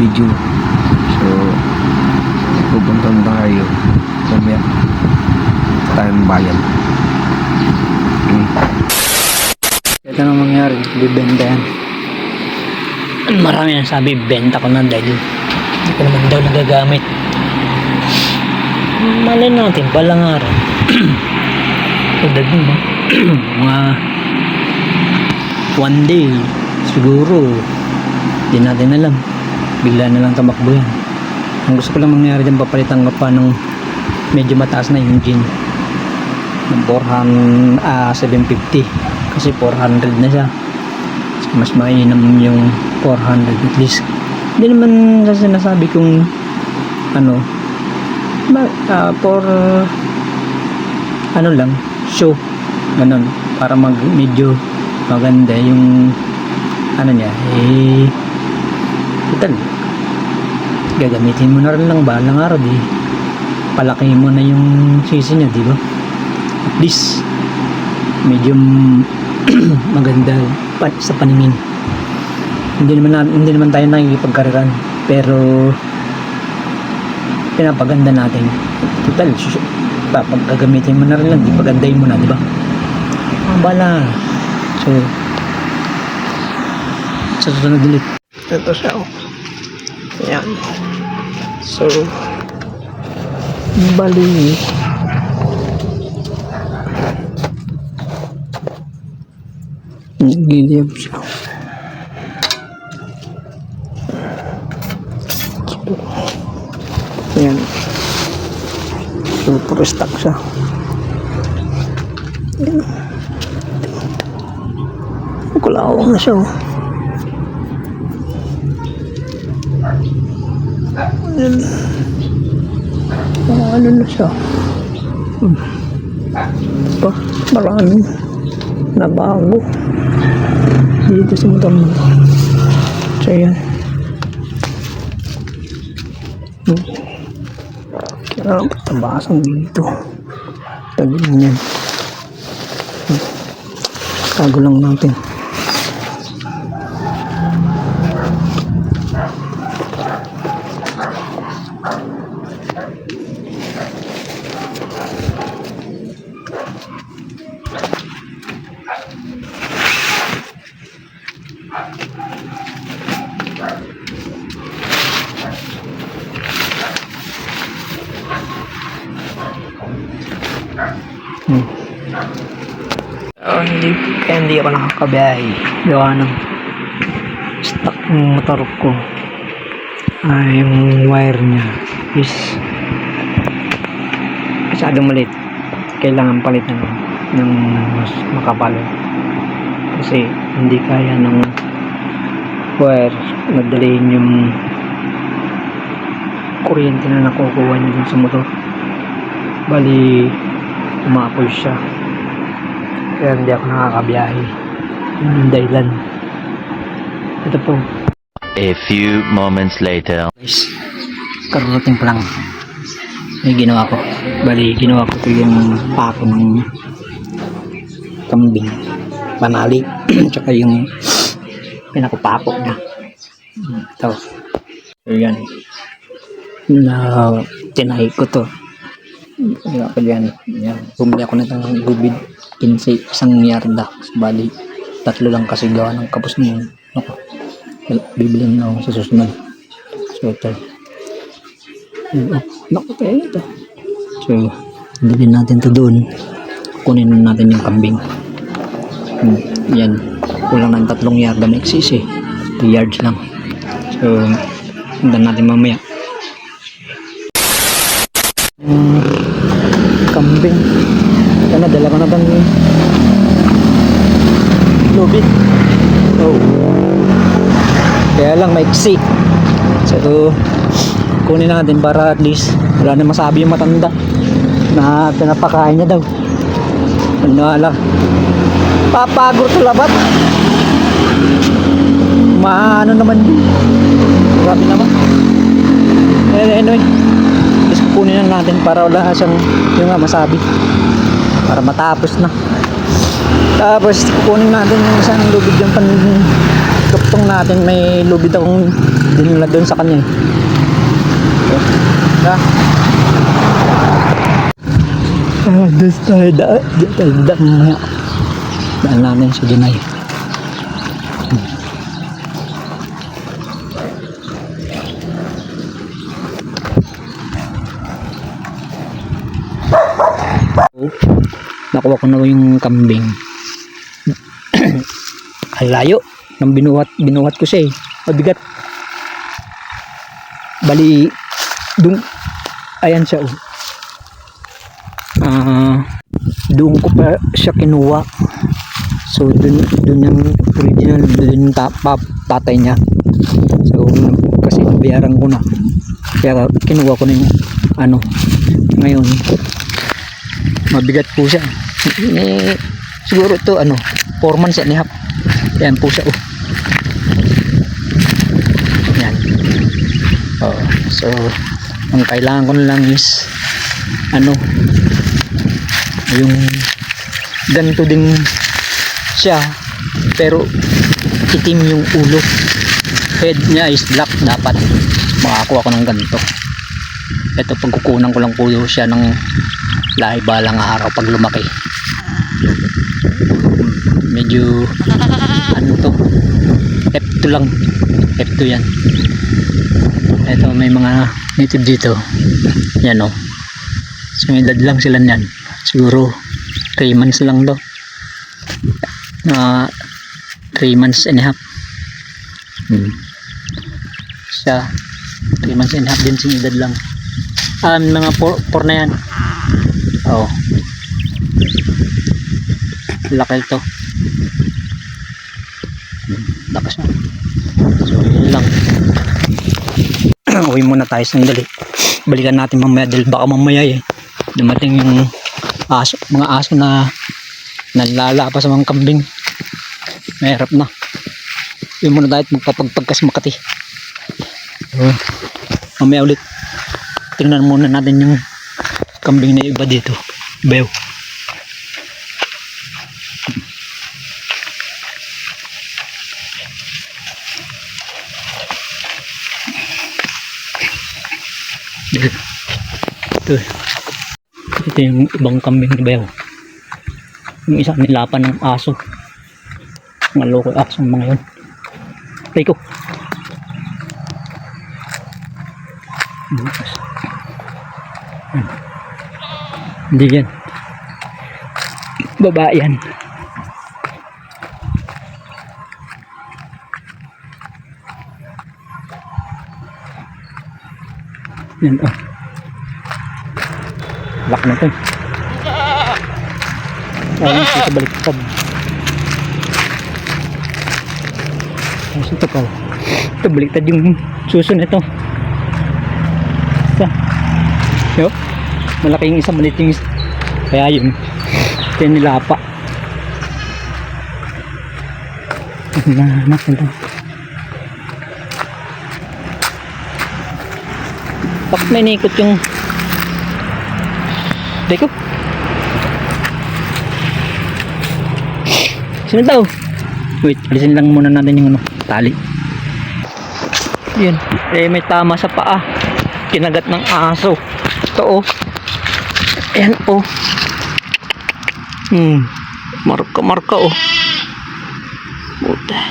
video. So pupunta na tayo mamaya tayong bayan. Ito na mangyari, bibenta yan. Marami nang sabi, benta ko na dahil hindi ko naman daw nagagamit. Malay natin, balang araw. Udad mo ba? Mga one day, siguro, di natin alam. Bigla na lang tamakbo yan. Ang gusto ko lang mangyari dyan, papalitan ko pa ng medyo mataas na engine. Ng 750. Kasi 400 na siya. Mas mainam yung 400 at least. Hindi naman sa sinasabi kong ano for ano lang, show ganun, para medyo maganda yung ano niya, total gagamitin mo na rin lang balang araw, di palaki mo na yung sisi niya, di ba? At least medyo maganda sa paningin. Hindi naman tayo nakikipagkariran, pero pinapaganda natin. Total, pag gagamitin mo na rin lang, di pagandahin mo na, di ba? Ang bala. So, sa susunod ulit. Ito siya, oh. Ayan. So, bali, giliyab siya. Ayan. Super stock siya. Ayan. Kulawang na siya, oh. Ayan. Ano na siya. Maraming nabago dito sa motor mo. So yan, kaya tabasan dito, tagin yan, tago lang natin. Hindi ako nakakabiyahe. Gawa ng stock ng motor ko. Yung wire niya is masyadong maliit. Kailangan palitan ng mas makapal. Kasi hindi kaya ng wire madaliin yung kuryente na nakukuha niya dun sa motor. Bali, umapol siya. Kaya hindi ako nakakabiyahe. Yun yung dahilan. Ito po. A few moments later. Guys, kararating pa lang. May ginawa ko. Bali, ginawa ko ito yung pako ng kambing. Panali. Tsaka yung pinakupako niya. Ito. So yan. Tinahi ko to. Ginawa ko dyan. Bumili ako na itong gubid. 15, isang yarda. Bali, 3 lang kasi gawa ng kapos niya. Ako, bibilin na ako sa susunod. So, ito. Naku, tayo ito. So, bilhin natin ito doon. Kunin natin yung kambing. Yan. Kulang ng 3 yarda na eksisi. 2 yards lang. So, hindan natin mamaya. Kambing. Yan na, dala ko na bang lubid. Oh. Kaya lang maiksi. So, kunin natin para at least wala na masabi yung matanda na pinapakain niya daw. Ano ala, papagor sa labat. Maano naman yun. Grabe naman. Anyway, just kukunin na natin para wala siyang yung masabi, para matapos na. Tapos kukunin natin yung isang lubid yung Duktong natin, may lubid akong dinala doon sa kanya. Doon tayo daan. Daan namin sa Junay. Nakuha ko na yung kambing. Ang layo nang binuhat ko siya eh. Mabigat. Bali dung ayan siya oh. Doon ko pa siya kinuha. So doon yung original, doon yung tatay niya. So kasi bayaran ko na. Kaya kinuha ko na yung ano. Ngayon mabigat po siya. Siguro to ano 4 months and a half. Yan po siya oh. Yan. Oh, so ang kailangan ko na lang is ano yung ganito din siya pero itim yung ulo. Head niya is black, dapat makakuha ko ng ganito. Ito pagkukunan ko lang po siya ng lahi balang araw pag lumaki. Medyo ano to F2 lang, F2 yan. Ito may mga native dito yan o. So may edad lang sila yan, siguro 3 months lang daw, 3 months and a half. Siya 3 months and a half din, sing edad lang. Mga 4 na yan. Oh, laki ito. Lakas na. So yun lang. Uwi muna tayo sandali. Balikan natin mamaya dahil baka mamaya dumating yung aso, mga aso na nalala pa sa mga kambing. Mahirap na. Uwi muna tayo at magpapagpag kasi Makati. Mamaya ulit tingnan muna natin yung kambing na iba dito. Bew. Ito yung ibang kambing ni Bew. Yung isa nilapan ng aso. Mga loko aso mga yun. Teko. Hindi yan. Babae yan. Yan oh. Lak na ito. Ayun sa baliktad. Ayun ito pa. Ito baliktad yung suso nito. Isa. Yo. Malaking isa, maliit yung isa. Kaya yun. Kaya nilapa. Nahanap ito. Bakit may nikot yung Teko. Sino daw? Wait, alisin lang muna natin yung ano, tali. Yun. May tama sa paa. Kinagat ng aso. Ito oh. Ayan oh. Marka oh. Buta.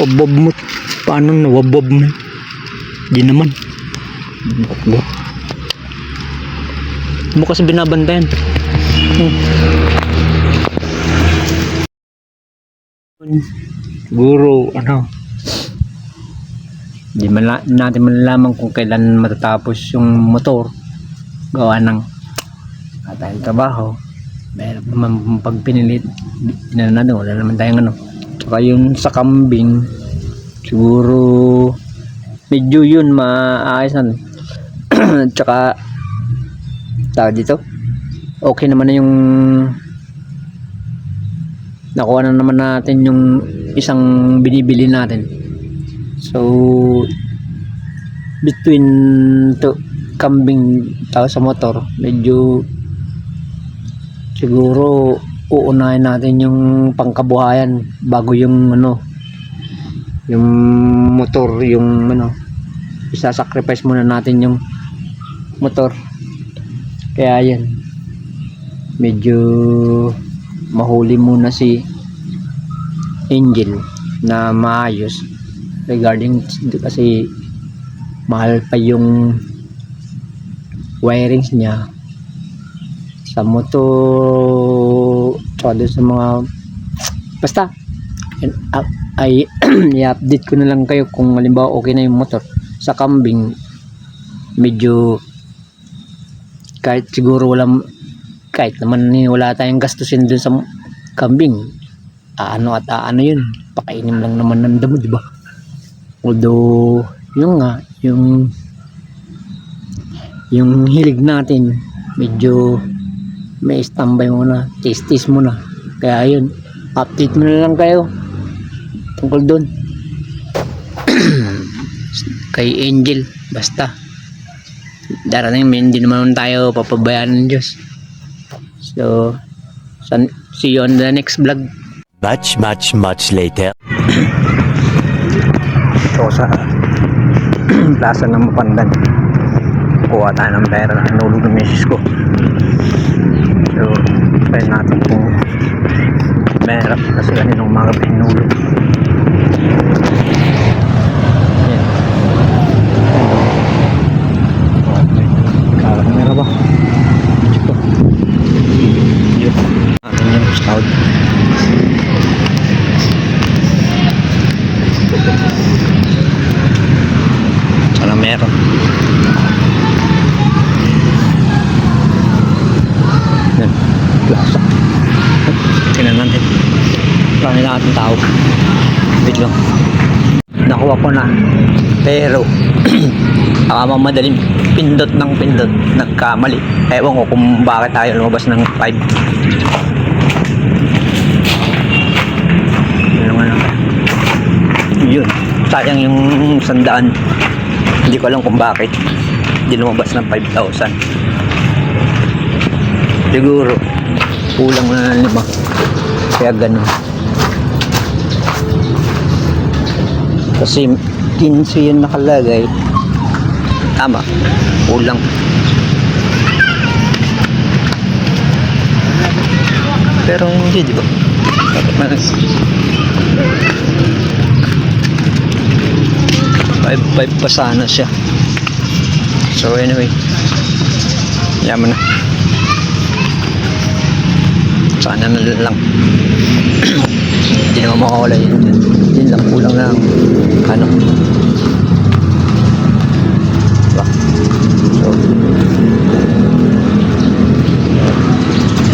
Wabab mo. Paano nawabab mo? Di naman. Mo kasi binabantayan. Siguro ano, di natin malalaman kung kailan matatapos yung motor gawa ng tayong trabaho. Meron naman pag pinilit na wala naman tayong ano. Tsaka yun sa kambing siguro medyo yun maayos na. Tsaka tawag dito, okay naman na yung nakuha na naman natin yung isang binibili natin. So between to kambing tao sa motor, medyo siguro uunahin natin yung pangkabuhayan bago yung yung motor, yung isasacrifice muna natin yung motor. Kaya yan, medyo mahuli muna si Angel na maayos regarding kasi mahal pa yung wirings niya sa motor tsaka sa mga basta ay i-update ko na lang kayo kung halimbawa okay na yung motor. Sa kambing medyo kahit siguro kahit naman wala tayong gastusin dun sa kambing, ano yun, pakainin lang naman ng damo, diba? Although yung hilig natin medyo may standby muna, tis muna. Kaya yun, update mo na lang kayo tungkol doon kay Angel. Basta darating, hindi naman tayo papabayaan ng Diyos. So see you on the next vlog. Much later. So sa plaza ng Mapandan, kuha tayo ng pera na hinulog ng misis ko. So try natin kung meron kasi kaninang umaga pa hinulog. Yan. Kamera ba? Ito. Yun. Atin yung scout. Sana meron. Yan. Plaza. Tingnan natin. Marami na ating tao. Wait lang. Nakuha ko na. Pero madaling pindot ng pindot. Nagkamali. Ewan ko kung bakit tayo lumabas ng 5. Yun. Sayang yung 100. Hindi ko alam kung bakit hindi lumabas ng 5,000. Siguro kulang na 5. Kaya ganun. Kasi 15 yun nakalagay. Tama. Kulang. Pero hindi, di ba? Bakit manas? 5 pa sana siya. So anyway, yaman na. Sana na lang. Hindi naman makawala yun lang, kulang na lang diba? So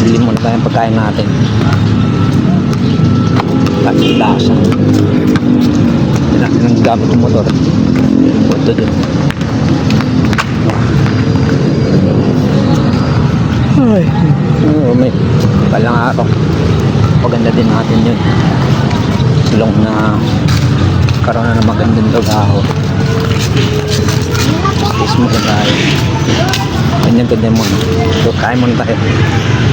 bili muna tayong pagkain natin. Lasa natin ang gamit ng motor. Punto dun. Ay, may palang araw. Paganda din natin yun. Silong na karoon na ng magandang trabaho. Is mo ka tayo. Ganyan mo. So kain muna tayo.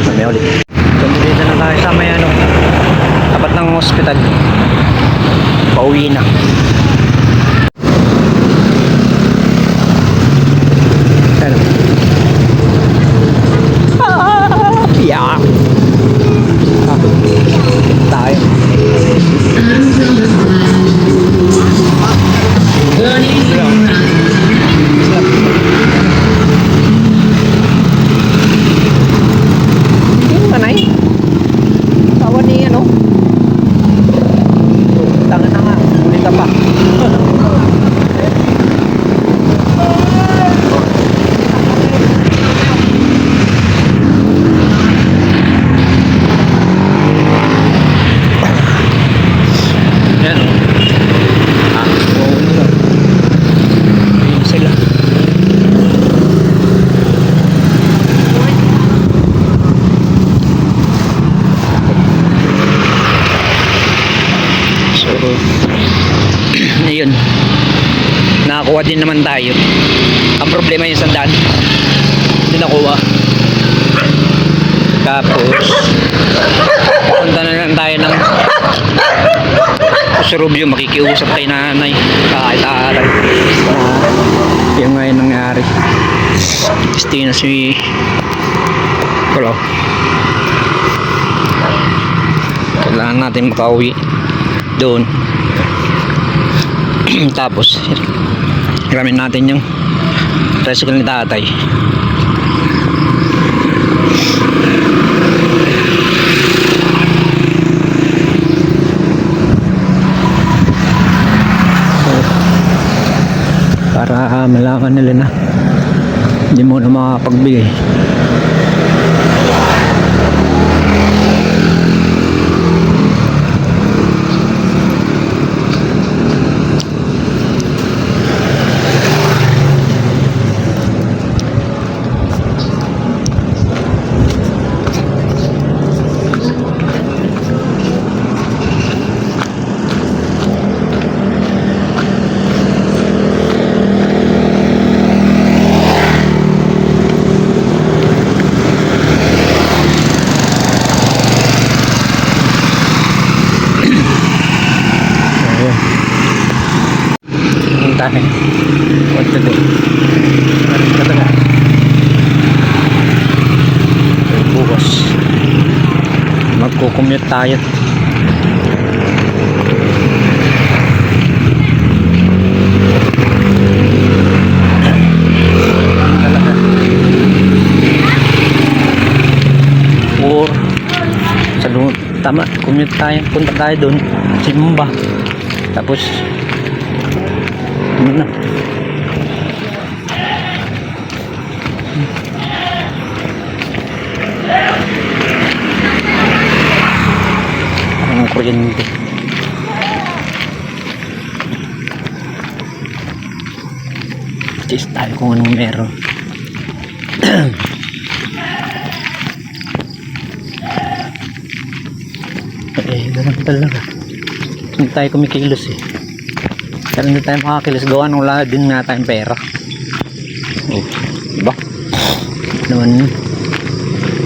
Kami ulit. Dito na tayo sa may tapat ng hospital. Pauwi na. Ano? Yeah. Tayo. Hindi manay. Tawa ni tangan na nga. Ulit ka pa. Ayun, nakakuha din naman tayo. Ang problema yung 100 hindi nakuha. Tapos punta na lang tayo ng Usurubyo, makikiusap kay nanay kahit aaral yung ngayon nangyari. Stay na si Kulo. Kailangan natin makauwi doon. Tapos hiramin natin yung tricycle ni tatay. Para malaman nila na hindi mo na makapagbigay. Tayo. What to do? Ano talaga? Bukas magkukumute tayo. Talaga. Or sa doon, tama, commute tayo. Punta tayo doon. Simba. Tapos ano na? Ang kuryente. Test tayo kung anong meron. Ganun talaga. Hindi tayo kumikilos eh. Pero hindi tayo makakilos gawa nung wala din nga tayong pera. Oh, diba? Naman,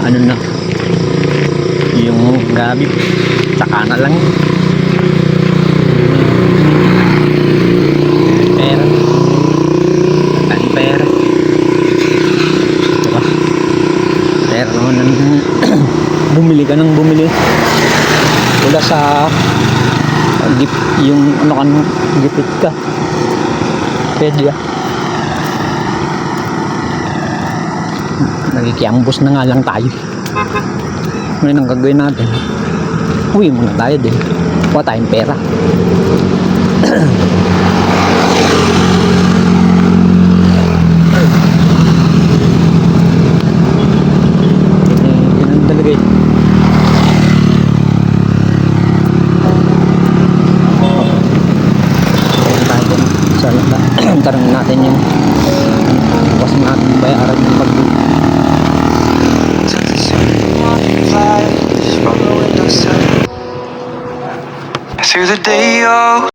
ano na, yung gabi, saka na lang. Pera. Saka pera. Diba? Pero naman, bumili ka ng bumili. Wala sa gift, yung ano kan gipit ka pwede nagikiambos na nga lang tayo. Ngayon ang gagawin natin, uwi muna tayo din, wala tayong pera. Ganun talaga eh. Tarang natin yung bukas natin bayaran ng pag through the day, oh.